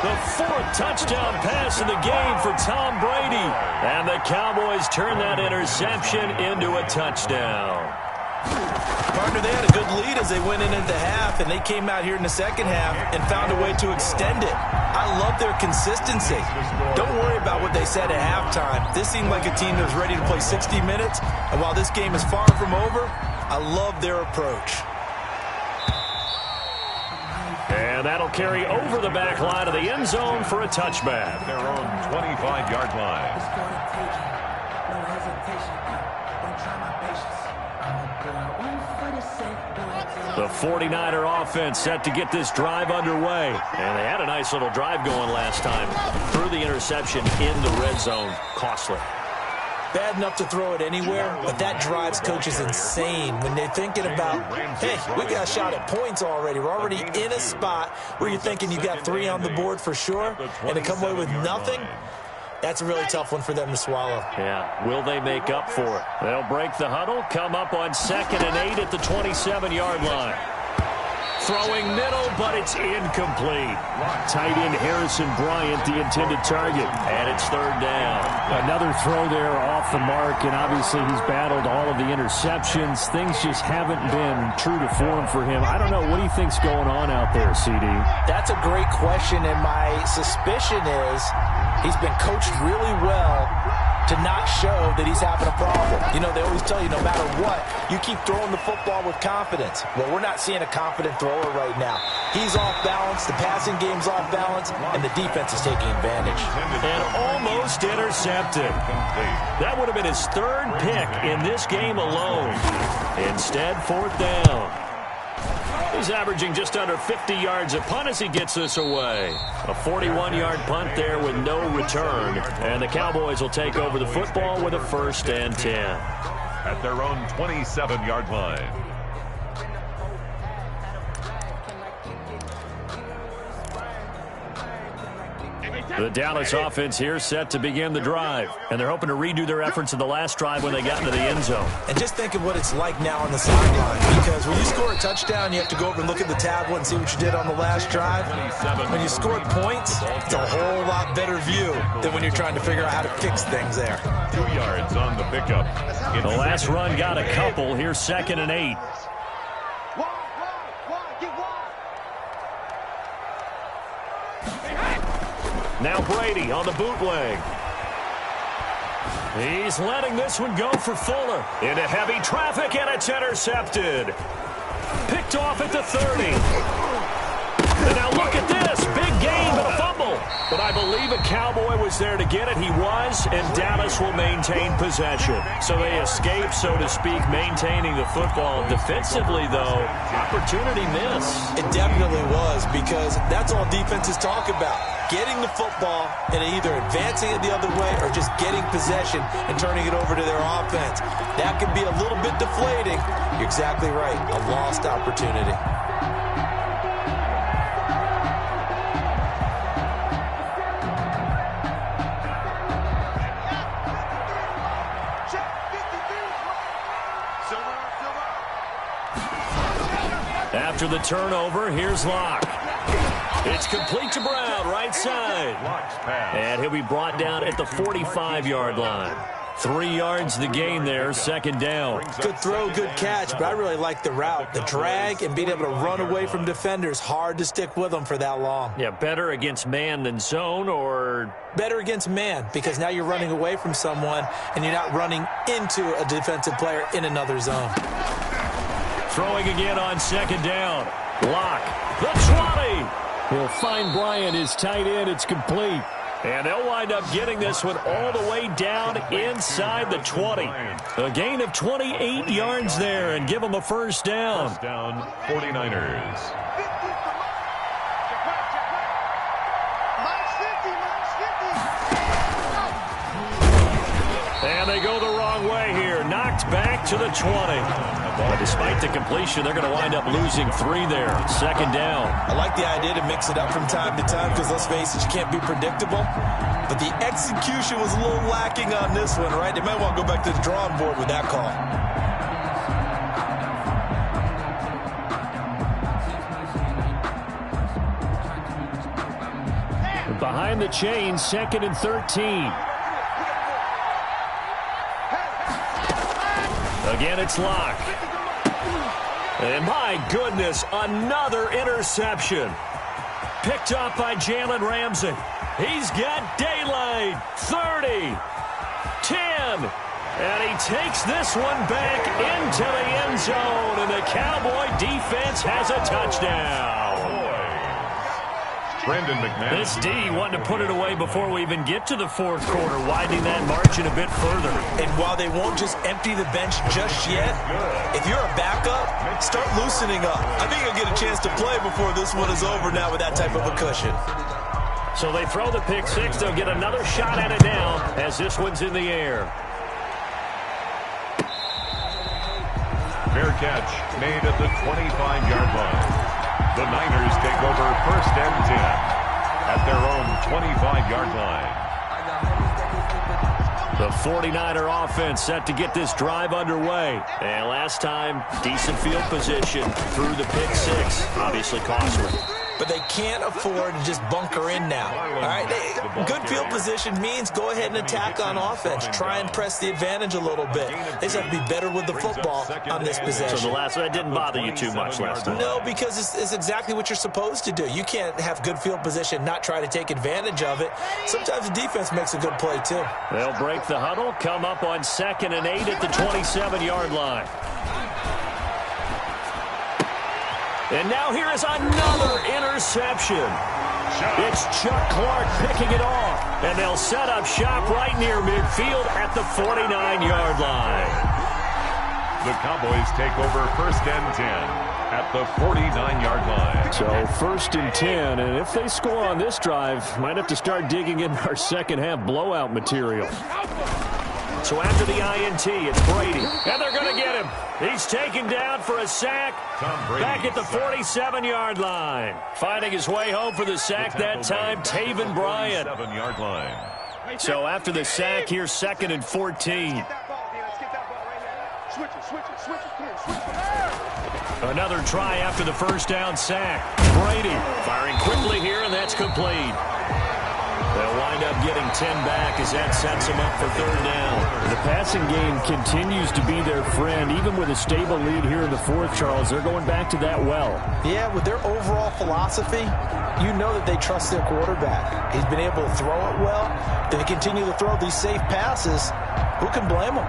The 4th touchdown pass in the game for Tom Brady. And the Cowboys turn that interception into a touchdown. Partner, they had a good lead as they went into half, and they came out here in the second half and found a way to extend it. I love their consistency. Don't worry about what they said at halftime. This seemed like a team that was ready to play 60 minutes, and while this game is far from over, I love their approach. And that'll carry over the back line of the end zone for a touchback. Their own 25-yard line. The 49er offense set to get this drive underway. And they had a nice little drive going last time. Threw the interception in the red zone. Costly. Bad enough to throw it anywhere, but that drives coaches insane when they're thinking about, hey, we got a shot at points already. We're already in a spot where you're thinking you got 3 on the board for sure, and to come away with nothing, that's a really tough one for them to swallow. Yeah, will they make up for it? They'll break the huddle, come up on 2nd and 8 at the 27-yard line. Throwing middle, but it's incomplete. Tight end Harrison Bryant, the intended target. And it's 3rd down. Another throw there off the mark, and obviously he's battled all of the interceptions. Things just haven't been true to form for him. I don't know. What do you think's going on out there, CD? That's a great question, and my suspicion is he's been coached really well to not show that he's having a problem. You know, they always tell you no matter what, you keep throwing the football with confidence. Well, we're not seeing a confident thrower right now. He's off balance, the passing game's off balance, and the defense is taking advantage. And almost intercepted. That would have been his 3rd pick in this game alone. Instead, 4th down. He's averaging just under 50 yards a punt as he gets this away. A 41-yard punt there with no return. And the Cowboys will take over the football with a 1st and 10. At their own 27-yard line. The Dallas offense here set to begin the drive. And they're hoping to redo their efforts in the last drive when they got into the end zone. And just think of what it's like now on the sideline. Because when you score a touchdown, you have to go over and look at the tablet and see what you did on the last drive. When you scored points, it's a whole lot better view than when you're trying to figure out how to fix things there. 2 yards on the pickup. The last run got a couple. Here's 2nd and 8. Now Brady on the bootleg. He's letting this one go for Fuller. Into heavy traffic, and it's intercepted. Picked off at the 30. And now look at this. Big gain, but a fumble. But I believe a Cowboy was there to get it. He was, and Dallas will maintain possession. So they escape, so to speak, maintaining the football. Defensively, though, opportunity miss. It definitely was, because that's all defenses talk about. Getting the football and either advancing it the other way or just getting possession and turning it over to their offense. That can be a little bit deflating. You're exactly right. A lost opportunity. After the turnover, here's Locke. It's complete to Brown, right side. And he'll be brought down at the 45-yard line. 3 yards the gain there, 2nd down. Good throw, good catch, but I really like the route. The drag and being able to run away from defenders, hard to stick with them for that long. Yeah, better against man than zone, or? Better against man, because now you're running away from someone and you're not running into a defensive player in another zone. Throwing again on 2nd down. Lock, the 20. He'll find Bryant, his tight end. It's complete. And they'll wind up getting this one all the way down inside the 20. A gain of 28 yards there and give them a first down. First down, 49ers. And they go the wrong way here. Knocked back to the 20. But despite the completion, they're going to wind up losing 3 there. Second down. I like the idea to mix it up from time to time because, let's face it, you can't be predictable. But the execution was a little lacking on this one, right? They might want to go back to the drawing board with that call. Behind the chains, 2nd and 13. Again, it's Lock. And my goodness, another interception. Picked up by Jalen Ramsey. He's got daylight. 30, 10. And he takes this one back into the end zone. And the Cowboy defense has a touchdown. Brandon McManus. This D wanting to put it away before we even get to the fourth quarter, widening that margin a bit further. And while they won't just empty the bench just yet, if you're a backup, start loosening up. I think you'll get a chance to play before this one is over now with that type of a cushion. So they throw the pick six. They'll get another shot at it now as this one's in the air. Fair catch made at the 25-yard line. The Niners take over first and 10 at their own 25-yard line. The 49er offense set to get this drive underway. And last time, decent field position through the pick six. Obviously costly. But they can't afford to just bunker in now. All right, good field position means go ahead and attack on offense. Try and press the advantage a little bit. They just have to be better with the football on this possession. So that didn't bother you too much last time? No, because it's exactly what you're supposed to do. You can't have good field position, not try to take advantage of it. Sometimes the defense makes a good play too. They'll break the huddle, come up on 2nd and 8 at the 27-yard line. And now here is another interception. It's Chuck Clark picking it off. And they'll set up shop right near midfield at the 49-yard line. The Cowboys take over first and 10 at the 49-yard line. So 1st and 10, and if they score on this drive, might have to start digging in our second-half blowout material. So after the INT, it's Brady. And they're going to get him. He's taken down for a sack back at the 47-yard line. Finding his way home for the sack that time, Taven Bryan. 7-yard line. So after the sack, here's 2nd and 14. Another try after the first down sack. Brady firing quickly here, and that's complete. They'll wind up getting 10 back as that sets them up for 3rd down. The passing game continues to be their friend. Even with a stable lead here in the 4th, Charles, they're going back to that well. Yeah, with their overall philosophy, you know that they trust their quarterback. He's been able to throw it well. They continue to throw these safe passes. Who can blame them?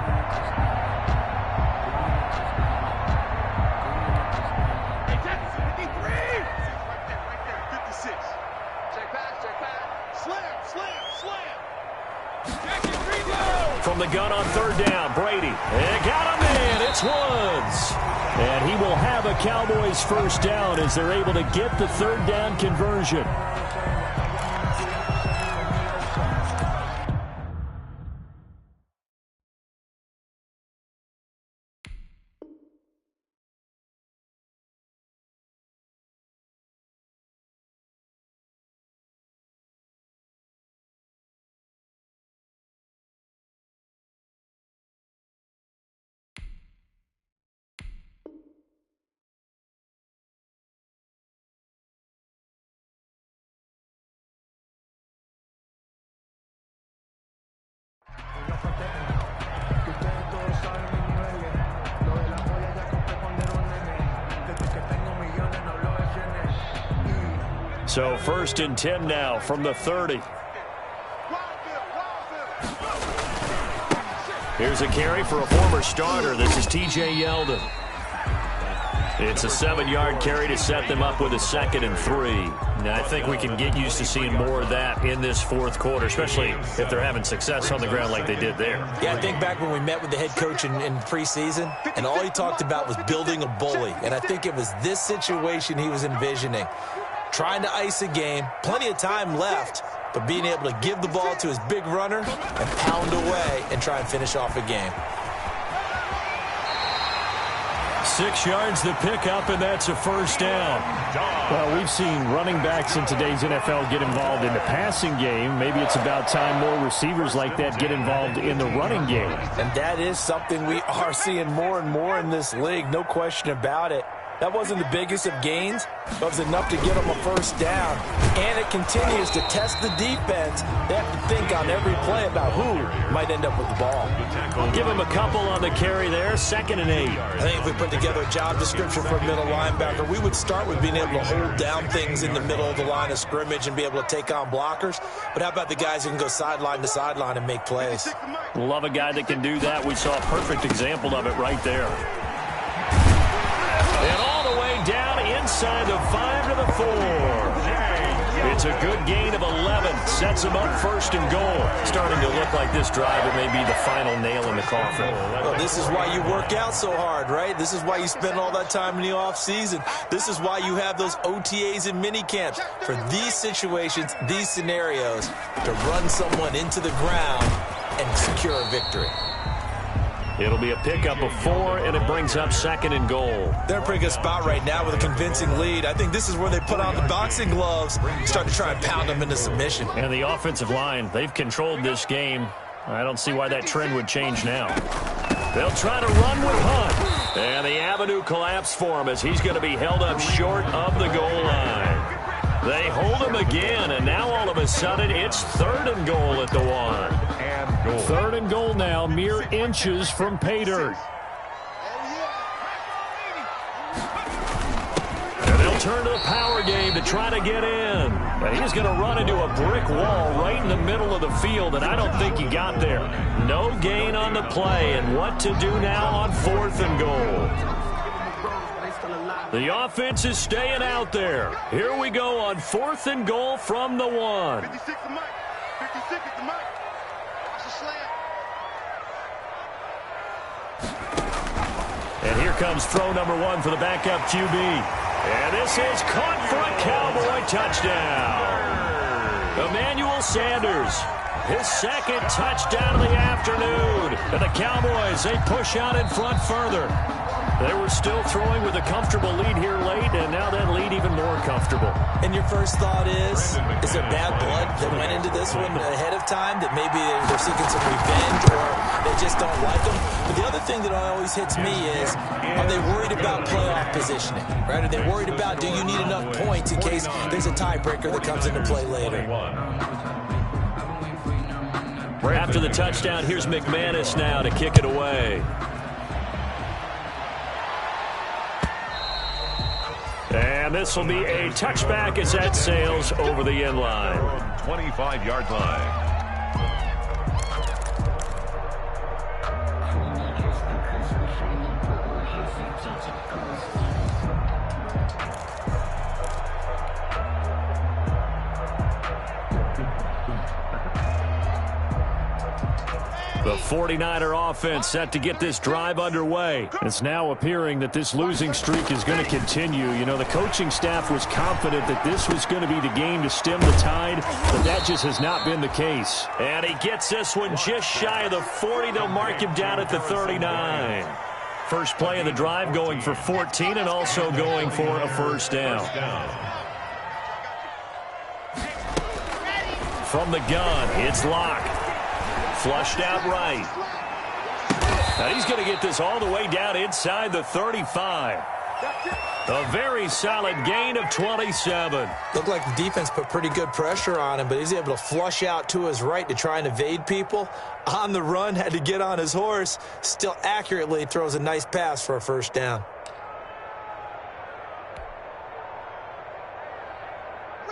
From the gun on 3rd down, Brady. And got him in. It's Woods. And he will have a Cowboys first down as they're able to get the 3rd down conversion. So 1st and 10 now from the 30. Here's a carry for a former starter. This is T.J. Yeldon. It's a 7-yard carry to set them up with a 2nd and 3. Now, I think we can get used to seeing more of that in this fourth quarter, especially if they're having success on the ground like they did there. Yeah, I think back when we met with the head coach in preseason, and all he talked about was building a bully. And I think it was this situation he was envisioning. Trying to ice a game, plenty of time left, but being able to give the ball to his big runner and pound away and try and finish off a game. 6 yards the pickup, and that's a first down. Well, we've seen running backs in today's NFL get involved in the passing game. Maybe it's about time more receivers like that get involved in the running game. And that is something we are seeing more and more in this league, no question about it. That wasn't the biggest of gains, but it was enough to get them a first down. And it continues to test the defense. They have to think on every play about who might end up with the ball. Give him a couple on the carry there, 2nd and 8. I think if we put together a job description for a middle linebacker, we would start with being able to hold down things in the middle of the line of scrimmage and be able to take on blockers. But how about the guys who can go sideline to sideline and make plays? Love a guy that can do that. We saw a perfect example of it right there. And all the way down inside the 5 to the 4. It's a good gain of 11. Sets them up 1st and goal. Starting to look like this drive, it may be the final nail in the coffin. Well, this is why you work out so hard, right? This is why you spend all that time in the offseason. This is why you have those OTAs and mini camps. For these situations, these scenarios, to run someone into the ground and secure a victory. It'll be a pickup of 4, and it brings up 2nd and goal. They're in a pretty good spot right now with a convincing lead. I think this is where they put on the boxing gloves, start to try and pound them into submission. And the offensive line, they've controlled this game. I don't see why that trend would change now. They'll try to run with Hunt. And the avenue collapsed for him as he's going to be held up short of the goal line. They hold him again, and now all of a sudden it's 3rd and goal at the 1. 3rd and goal now, mere inches from pay dirt. And they'll turn to the power game to try to get in. But he's going to run into a brick wall right in the middle of the field, and I don't think he got there. No gain on the play, and what to do now on 4th and goal. The offense is staying out there. Here we go on 4th and goal from the 1. 56 to Mike. 56 to Mike. Watch the slant. And here comes throw number 1 for the backup QB. And this is caught for a Cowboy touchdown. Emmanuel Sanders, his 2nd touchdown of the afternoon. And the Cowboys, they push out in front further. They were still throwing with a comfortable lead here late, and now that lead even more comfortable. And your first thought is there bad blood that went into this one ahead of time, that maybe they're seeking some revenge or they just don't like them? But the other thing that always hits me is, are they worried about playoff positioning? Right? Are they worried about, do you need enough points in case there's a tiebreaker that comes into play later? After the touchdown, here's McManus now to kick it away. And this will be a touchback as that sails over the end line. 25-yard line. The 49er offense set to get this drive underway. It's now appearing that this losing streak is going to continue. You know, the coaching staff was confident that this was going to be the game to stem the tide, but that just has not been the case. And he gets this one just shy of the 40. They'll mark him down at the 39. First play of the drive going for 14 and also going for a first down. From the gun, it's Locke. Flushed out right. Now he's going to get this all the way down inside the 35. A very solid gain of 27. Looked like the defense put pretty good pressure on him, but he's able to flush out to his right to try and evade people. On the run, had to get on his horse. Still accurately throws a nice pass for a first down.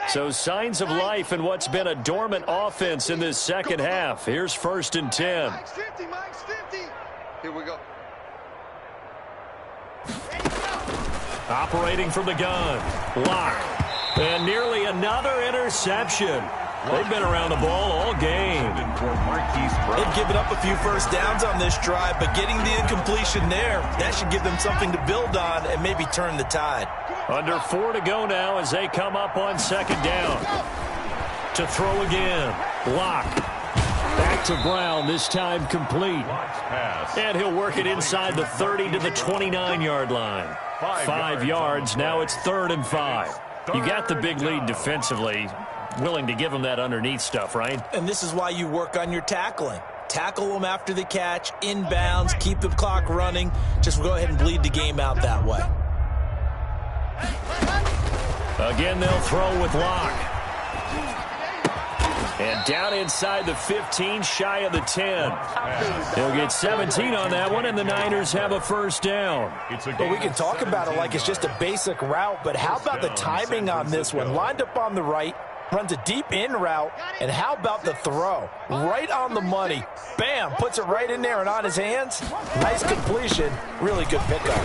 So signs of life in what's been a dormant offense in this second half. Here's 1st and 10. Mike's 50, Mike's 50. Here we go. Operating from the gun. Lock. And nearly another interception. They've been around the ball all game. They've given up a few first downs on this drive, but getting the incompletion there, that should give them something to build on and maybe turn the tide. Under 4 to go now as they come up on second down. To throw again. Lock. Back to Brown, this time complete. And he'll work it inside the 30 to the 29-yard line. 5 yards, now it's 3rd and 5. You got the big lead defensively. Willing to give them that underneath stuff, right? And this is why you work on your tackling. Tackle them after the catch, inbounds, keep the clock running. Just go ahead and bleed the game out that way. Again, they'll throw with Lock. And down inside the 15, shy of the 10. They'll get 17 on that one, and the Niners have a first down. Well, we can talk about it like it's just a basic route, but how about the timing on this one? Lined up on the right, runs a deep in route, and how about the throw? Right on the money. Bam, puts it right in there and on his hands. Nice completion, really good pickup.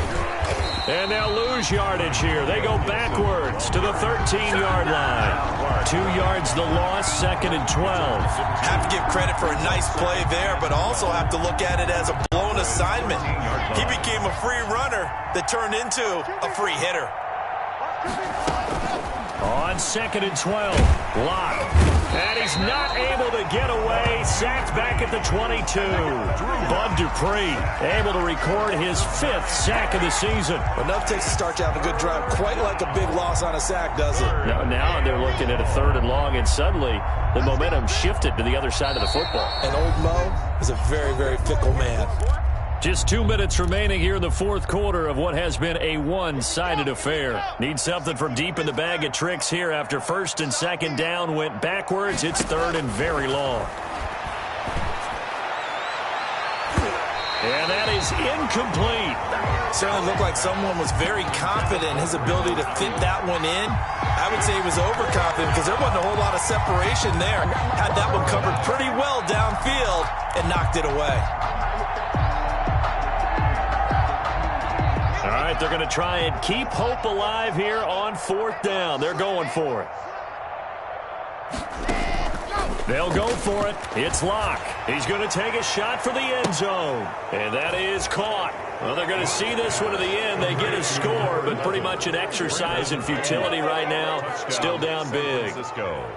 And they'll lose yardage here. They go backwards to the 13-yard line. 2 yards the loss, 2nd and 12. Have to give credit for a nice play there, but also have to look at it as a blown assignment. He became a free runner that turned into a free hitter. On 2nd and 12, Lock. And he's not able to get away. Sacked back at the 22. Bud Dupree able to record his 5th sack of the season. Enough takes to start to have a good drive. Quite like a big loss on a sack, does it? Now they're looking at a 3rd and long, and suddenly the momentum shifted to the other side of the football. And old Mo is a very, very fickle man. Just 2 minutes remaining here in the 4th quarter of what has been a one-sided affair. Need something from deep in the bag of tricks here after 1st and 2nd down went backwards. It's 3rd and very long. And that is incomplete. Certainly looked like someone was very confident in his ability to fit that one in. I would say he was overconfident because there wasn't a whole lot of separation there. Had that one covered pretty well downfield and knocked it away. All right, they're going to try and keep hope alive here on 4th down. They're going for it. They'll go for it. It's Lock. He's going to take a shot for the end zone. And that is caught. Well, they're going to see this one to the end. They get a score, but pretty much an exercise in futility right now. Still down big.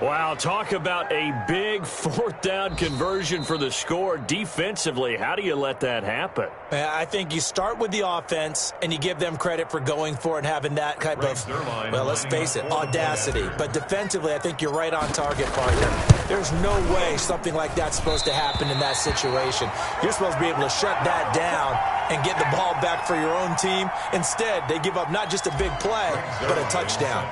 Wow, talk about a big 4th down conversion for the score. Defensively, how do you let that happen? I think you start with the offense, and you give them credit for going for it and having that type of, well, let's face it, audacity. But defensively, I think you're right on target, partner. There's no way something like that's supposed to happen in that situation. You're supposed to be able to shut that down and get the ball back for your own team. Instead, they give up not just a big play, but a touchdown.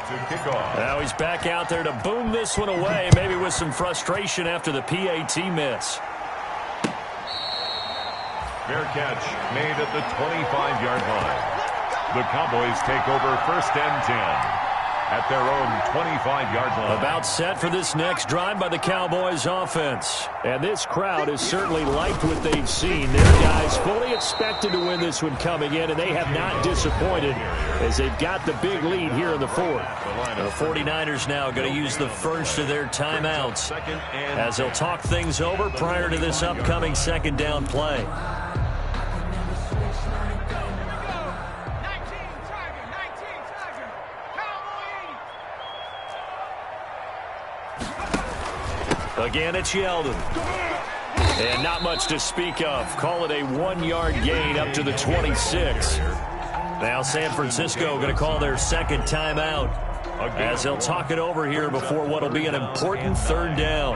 Now he's back out there to boom this one away, maybe with some frustration after the PAT miss. Fair catch made at the 25-yard line. The Cowboys take over 1st and 10 at their own 25-yard line. About set for this next drive by the Cowboys offense. And this crowd has certainly liked what they've seen. Their guys fully expected to win this one coming in, and they have not disappointed as they've got the big lead here in the 4th. The 49ers now going to use the first of their timeouts as they'll talk things over prior to this upcoming 2nd down play. Again, it's Yeldon. And not much to speak of. Call it a 1-yard gain up to the 26. Now San Francisco going to call their 2nd timeout as they'll talk it over here before what will be an important 3rd down.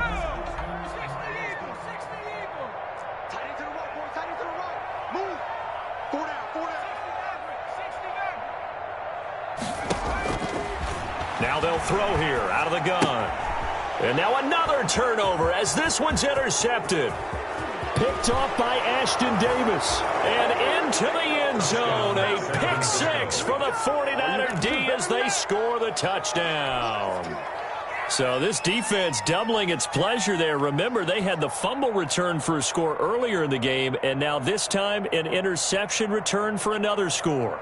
Now they'll throw here out of the gun. And now another turnover as this one's intercepted. Picked off by Ashton Davis. And into the end zone. A pick 6 for the 49er D as they score the touchdown. So this defense doubling its pleasure there. Remember, they had the fumble return for a score earlier in the game. And now this time an interception return for another score.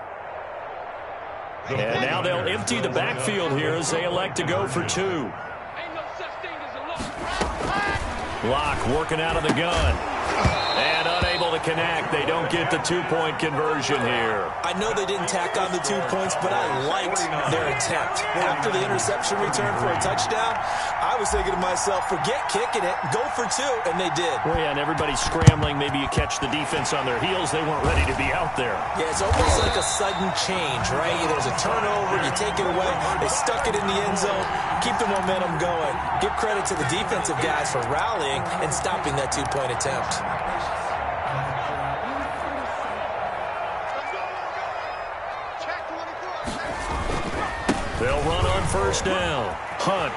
And now they'll empty the backfield here as they elect to go for 2. Locke working out of the gun. And unable to connect. They don't get the 2-point conversion here. I know they didn't tack on the 2 points, but I liked their attempt. After the interception return for a touchdown, I was thinking to myself, forget kicking it, go for 2, and they did. Well, yeah, and everybody's scrambling. Maybe you catch the defense on their heels. They weren't ready to be out there. Yeah, it's almost like a sudden change, right? There's a turnover, you take it away, they stuck it in the end zone, keep the momentum going. Give credit to the defensive guys for rallying and stopping that 2-point attempt. They'll run on first down. Hunt.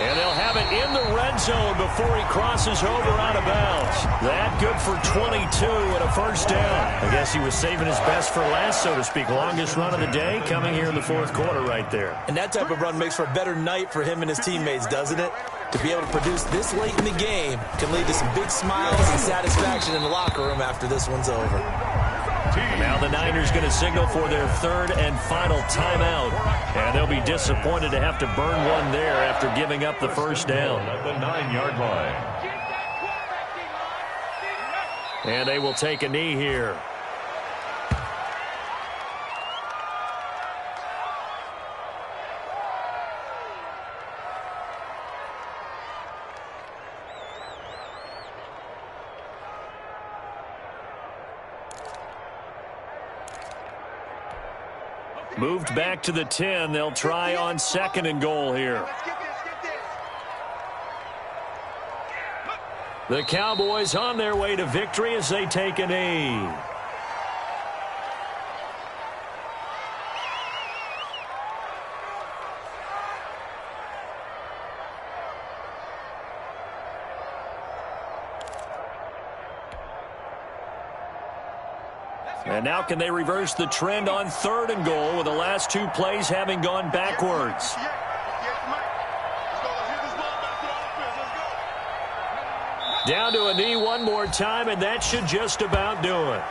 And they'll have it in the red zone before he crosses over out of bounds. That good for 22 and a first down. I guess he was saving his best for last, so to speak. Longest run of the day coming here in the fourth quarter right there. And that type of run makes for a better night for him and his teammates, doesn't it? To be able to produce this late in the game can lead to some big smiles and satisfaction in the locker room after this one's over. Now the Niners going to signal for their third and final timeout. And they'll be disappointed to have to burn one there after giving up the first down. At the 9-yard line. And they will take a knee here. Moved back to the 10. They'll try on 2nd and goal here. The Cowboys on their way to victory as they take a knee. And now can they reverse the trend on 3rd and goal with the last 2 plays having gone backwards? Down to a knee one more time, and that should just about do it.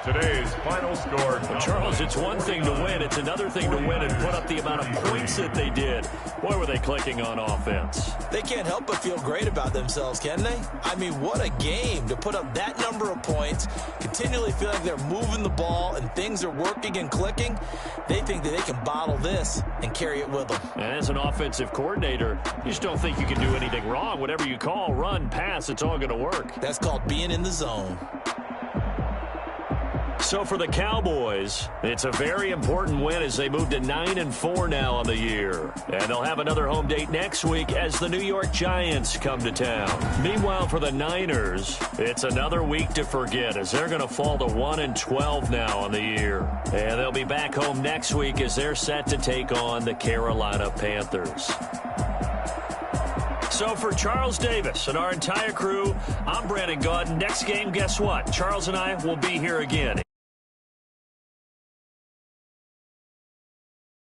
Today's final score. Charles, it's one thing to win. It's another thing to win and put up the amount of points that they did. Boy, were they clicking on offense. They can't help but feel great about themselves, can they? I mean, what a game to put up that number of points, continually feel like they're moving the ball and things are working and clicking. They think that they can bottle this and carry it with them. And as an offensive coordinator, you just don't think you can do anything wrong. Whatever you call, run, pass, it's all going to work. That's called being in the zone. So for the Cowboys, it's a very important win as they move to 9-4 now on the year. And they'll have another home date next week as the New York Giants come to town. Meanwhile, for the Niners, it's another week to forget as they're going to fall to 1-12 now on the year. And they'll be back home next week as they're set to take on the Carolina Panthers. So for Charles Davis and our entire crew, I'm Brandon Gaudin. Next game, guess what? Charles and I will be here again.